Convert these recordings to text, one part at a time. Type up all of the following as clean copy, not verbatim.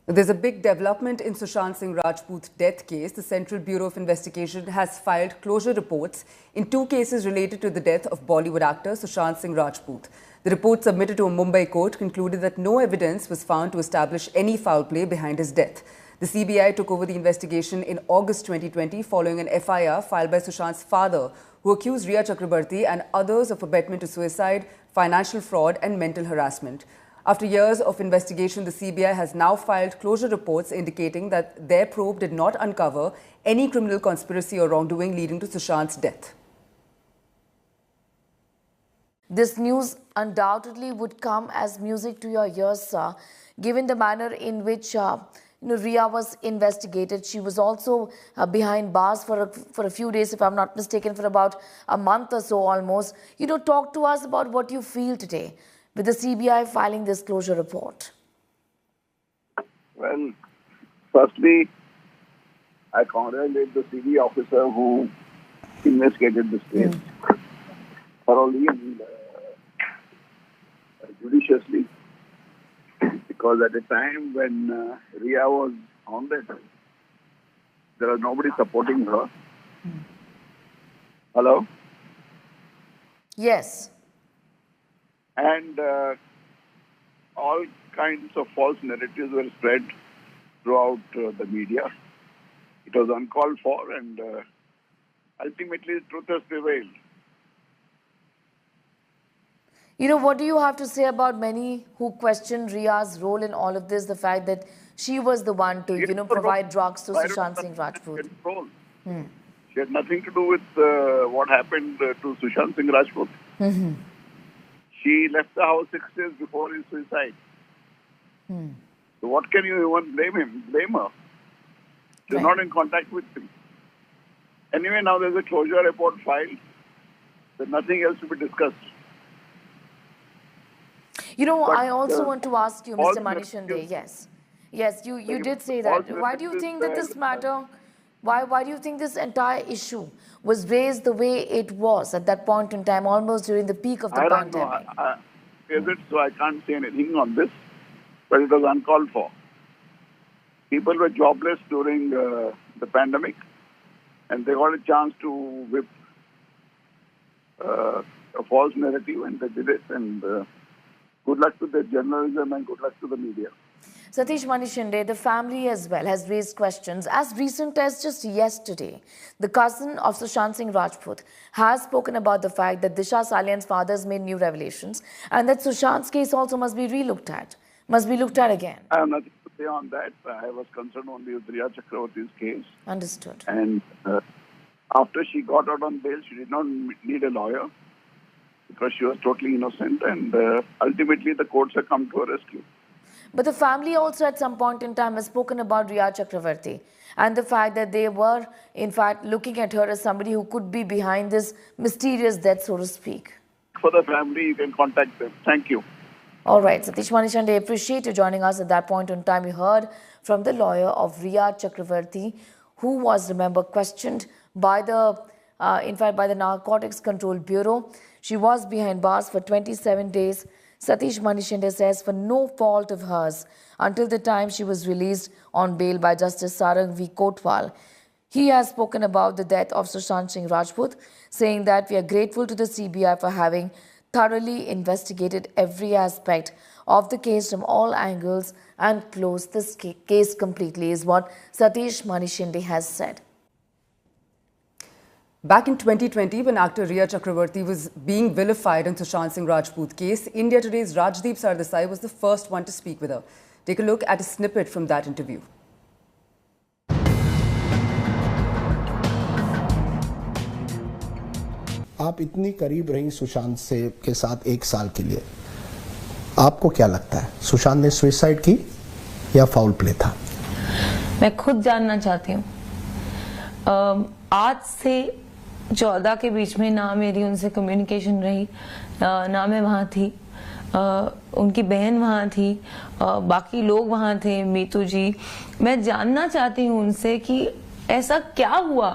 There's a big development in Sushant Singh Rajput's death case. The Central Bureau of Investigation has filed closure reports in 2 cases related to the death of Bollywood actor Sushant Singh Rajput. The report submitted to a Mumbai court concluded that no evidence was found to establish any foul play behind his death. The CBI took over the investigation in August 2020 following an FIR filed by Sushant's father, who accused Rhea Chakrabarti and others of abetment to suicide, financial fraud and mental harassment. After years of investigation, the CBI has now filed closure reports indicating that their probe did not uncover any criminal conspiracy or wrongdoing leading to Sushant's death. This news undoubtedly would come as music to your ears, sir, given the manner in which Rhea was investigated. She was also behind bars for a few days, if I'm not mistaken, for about a month or so almost. Talk to us about what you feel today with the CBI filing this closure report. Well, firstly, I congratulate the CBI officer who investigated this case thoroughly and judiciously, because at a time when Rhea was on that, there was nobody supporting her. Hello? Yes. And all kinds of false narratives were spread throughout the media. It was uncalled for, and ultimately the truth has prevailed. What do you have to say about many who question Rhea's role in all of this? The fact that she was the one to, provide drugs to Sushant Singh Rajput. She had nothing to do with what happened to Sushant Singh Rajput. She left the house 6 days before his suicide. So what can you even blame her? She's not in contact with him. Anyway, now there's a closure report filed. There's nothing else to be discussed. I also want to ask you, Mr. Manishande, yes, you did say that. Why do you think that this matter, why do you think this entire issue was raised the way it was at that point in time, almost during the peak of the pandemic? I don't know. So I can't say anything on this, but it was uncalled for. People were jobless during the pandemic, and they got a chance to whip a false narrative, and they did it. And good luck to the journalism and good luck to the media. Satish Manishande, the family as well has raised questions. As recent as just yesterday, the cousin of Sushant Singh Rajput has spoken about the fact that Disha Salian's father has made new revelations and that Sushant's case also must be looked at again. I have nothing to say on that. I was concerned only with Rhea Chakrabarti's case. Understood. And after she got out on bail, she did not need a lawyer because she was totally innocent, and ultimately the courts have come to her rescue. But the family also at some point in time has spoken about Rhea Chakrabarti and the fact that they were in fact looking at her as somebody who could be behind this mysterious death, so to speak. For the family, you can contact them. Thank you. All right, Satish Manishande, appreciate you joining us at that point in time. You heard from the lawyer of Rhea Chakrabarti, who was, remember, questioned by the Narcotics Control Bureau. She was behind bars for 27 days. Satish Manishande says for no fault of hers until the time she was released on bail by Justice Sarang V. Kotwal. He has spoken about the death of Sushant Singh Rajput, saying that we are grateful to the CBI for having thoroughly investigated every aspect of the case from all angles and closed this case completely, is what Satish Manishande has said. Back in 2020, when actor Rhea Chakrabarti was being vilified in Sushant Singh Rajput case, India Today's Rajdeep Sardesai was the first one to speak with her. Take a look at a snippet from that interview. आप इतनी करीब रही सुशांत से के साथ 1 साल के लिए, आपको क्या लगता है सुशांत ने सुसाइड की या फाउल प्ले था? मैं खुद जानना चाहती हूँ। आज से 14 के बीच में ना मेरी उनसे कम्युनिकेशन रही, ना मैं वहाँ थी, उनकी बहन वहाँ थी, बाकी लोग वहाँ थे, मीतू जी। मैं जानना चाहती हूँ उनसे कि ऐसा क्या हुआ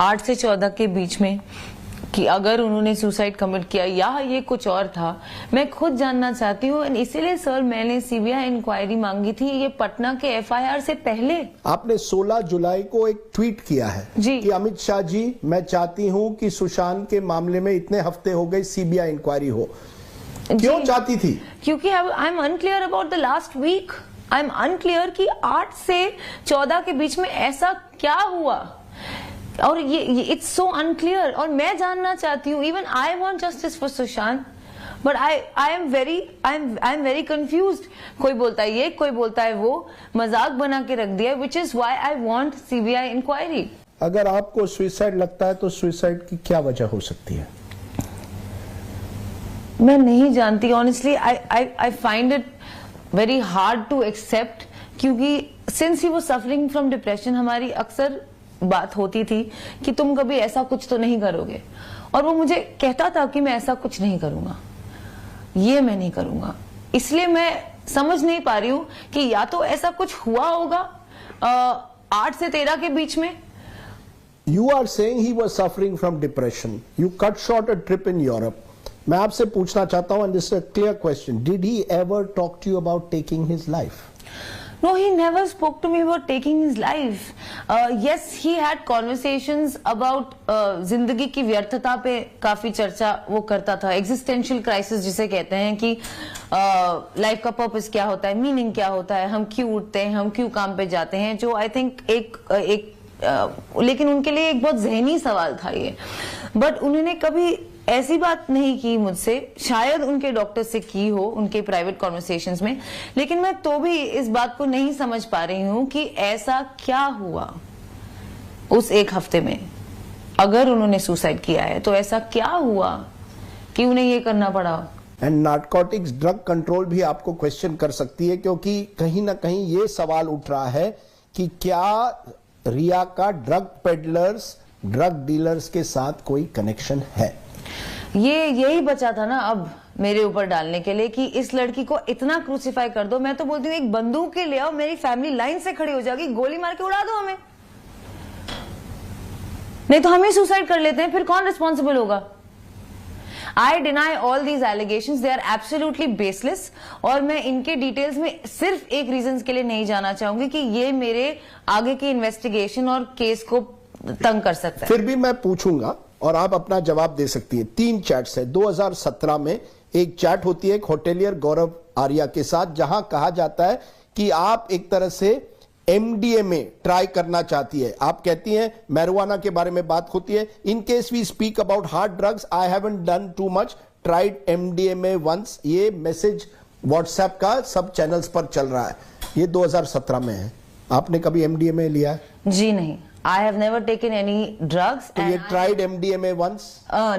8 से 14 के बीच में कि अगर उन्होंने सुसाइड कमिट किया या ये कुछ और था, मैं खुद जानना चाहती हूँ। इसीलिए सर मैंने सीबीआई इंक्वायरी मांगी थी ये पटना के एफआईआर से पहले। आपने 16 जुलाई को एक ट्वीट किया है जी कि अमित शाह जी, मैं चाहती हूं कि सुशांत के मामले में इतने हफ्ते हो गए सीबीआई इंक्वायरी हो। क्यों चाहती थी? क्योंकि I am unclear about the last week. I am unclear कि 8 से 14 के बीच में ऐसा क्या हुआ, और ये इट्स सो अनक्लियर। और मैं जानना चाहती हूँ, even I want justice for Sushant, but I am very confused. कोई बोलता है ये, कोई बोलता है वो, मजाक बना के रख दिया, which is why I want CBI inquiry. अगर आपको सुसाइड लगता है तो सुसाइड की क्या वजह हो सकती है? मैं नहीं जानती honestly. I find it very hard to accept, क्योंकि since he was suffering from depression, हमारी अक्सर बात होती थी कि तुम कभी ऐसा कुछ तो नहीं करोगे, और वो मुझे कहता था कि मैं ऐसा कुछ नहीं करूंगा, ये मैं नहीं करूंगा। इसलिए मैं समझ नहीं पा रही हूं कि या तो ऐसा कुछ हुआ होगा 8 से 13 के बीच में। You are saying he was suffering from depression. You cut short a trip in Europe. मैं आपसे पूछना चाहता हूं, and this is a clear question. Did he ever talk to you about taking his life? No, he never spoke to me about taking his life. Yes, he had conversations about जिंदगी की व्यर्थता पे काफी चर्चा वो करता था। Existential crisis जिसे कहते हैं कि लाइफ का पर्पस क्या होता है, मीनिंग क्या होता है, हम क्यों उठते हैं, हम क्यों काम पे जाते हैं, जो आई थिंक लेकिन उनके लिए एक बहुत जहनी सवाल था ये। बट उन्होंने कभी ऐसी बात नहीं की मुझसे, शायद उनके डॉक्टर से की हो उनके प्राइवेट कॉन्वर्सेशंस में, लेकिन मैं तो भी इस बात को नहीं समझ पा रही हूं कि ऐसा क्या हुआ उस एक हफ्ते में। अगर उन्होंने सुसाइड किया है तो ऐसा क्या हुआ कि उन्हें ये करना पड़ा। एंड नार्कोटिक्स ड्रग कंट्रोल भी आपको क्वेश्चन कर सकती है, क्योंकि कहीं ना कहीं ये सवाल उठ रहा है कि क्या रिया का ड्रग पेडलर्स, ड्रग डीलर्स के साथ कोई कनेक्शन है। यही बचा था ना अब मेरे ऊपर डालने के लिए कि इस लड़की को इतना क्रूसिफाई कर दो। मैं तो बोलती हूँ एक बंदूक के ले आओ, मेरी फैमिली लाइन से खड़ी हो जाएगी, गोली मार के उड़ा दो हमें, नहीं तो हम ही सुसाइड कर लेते हैं, फिर कौन रिस्पॉन्सिबल होगा। I deny all these allegations, they are absolutely baseless. और मैं इनके डिटेल्स में सिर्फ एक रीजन के लिए नहीं जाना चाहूंगी कि ये मेरे आगे की इन्वेस्टिगेशन और केस को तंग कर सकता है। फिर भी मैं पूछूंगा और आप अपना जवाब दे सकती है। 3 चैट्स है। 2017 में एक चैट होती है एक होटेलियर गौरव आर्या के साथ, जहां कहा जाता है कि आप एक तरह से एमडीएमए ट्राई करना चाहती है। आप कहती हैं मैरिजुआना के बारे में बात होती है। In case we speak about hard drugs, I haven't done too much, tried MDMA once. ये मैसेज व्हाट्सएप का सब चैनल्स पर चल रहा है। ये 2017 में है। आपने कभी एमडीएमए लिया है? जी नहीं, I have never taken any drugs. So you tried MDMA once?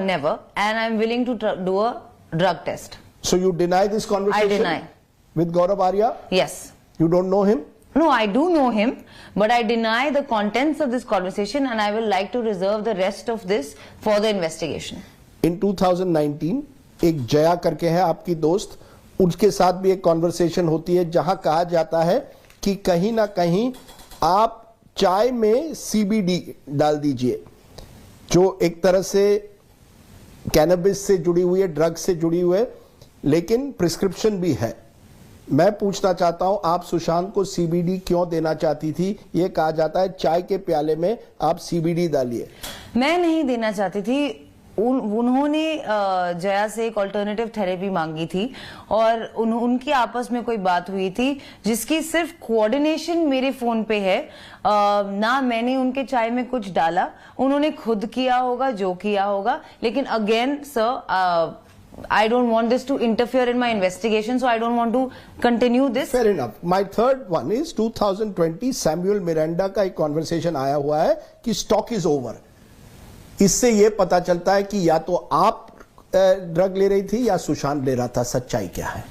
Never. And I'm willing to do a drug test. So you deny this conversation? I deny. With Gaurav Arya? Yes. You don't know him? No, I do know him, but I deny the contents of this conversation, and I will like to reserve the rest of this for the investigation. In 2019, एक जया करके है आपकी दोस्त, उसके साथ भी एक conversation होती है जहां कहा जाता है कि कहीं ना कहीं आप चाय में सीबीडी डाल दीजिए, जो एक तरह से कैनबिस से जुड़ी हुई है, ड्रग से जुड़ी हुई है, लेकिन प्रिस्क्रिप्शन भी है। मैं पूछना चाहता हूं, आप सुशांत को सीबीडी क्यों देना चाहती थी? ये कहा जाता है चाय के प्याले में आप सीबीडी डालिए। मैं नहीं देना चाहती थी। उन्होंने जया से एक ऑल्टरनेटिव थेरेपी मांगी थी और उनकी आपस में कोई बात हुई थी जिसकी सिर्फ कोऑर्डिनेशन मेरे फोन पे है। ना मैंने उनके चाय में कुछ डाला, उन्होंने खुद किया होगा जो किया होगा। लेकिन again sir, I don't want this to interfere in my investigation, so I don't want to continue this. Fair enough. My third one is 2020 Samuel Miranda का एक कॉन्वर्सेशन आया हुआ है कि स्टॉक इज ओवर। इससे ये पता चलता है कि या तो आप ड्रग ले रही थी या सुशांत ले रहा था। सच्चाई क्या है?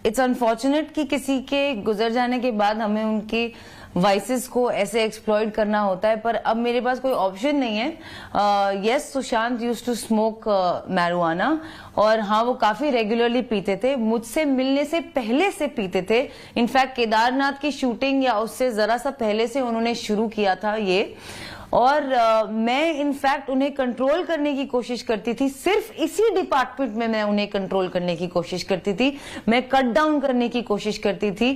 इट्स अनफॉर्चुनेट कि किसी के गुजर जाने के बाद हमें उनके वाइसेस को ऐसे एक्सप्लॉइट करना होता है, पर अब मेरे पास कोई ऑप्शन नहीं है। Yes, Sushant used to smoke marijuana, और हाँ वो काफी रेगुलरली पीते थे, मुझसे मिलने से पहले से पीते थे। इनफैक्ट केदारनाथ की शूटिंग या उससे जरा सा पहले से उन्होंने शुरू किया था ये। और मैं इनफैक्ट उन्हें कंट्रोल करने की कोशिश करती थी। सिर्फ इसी डिपार्टमेंट में मैं उन्हें कंट्रोल करने की कोशिश करती थी, मैं कट डाउन करने की कोशिश करती थी।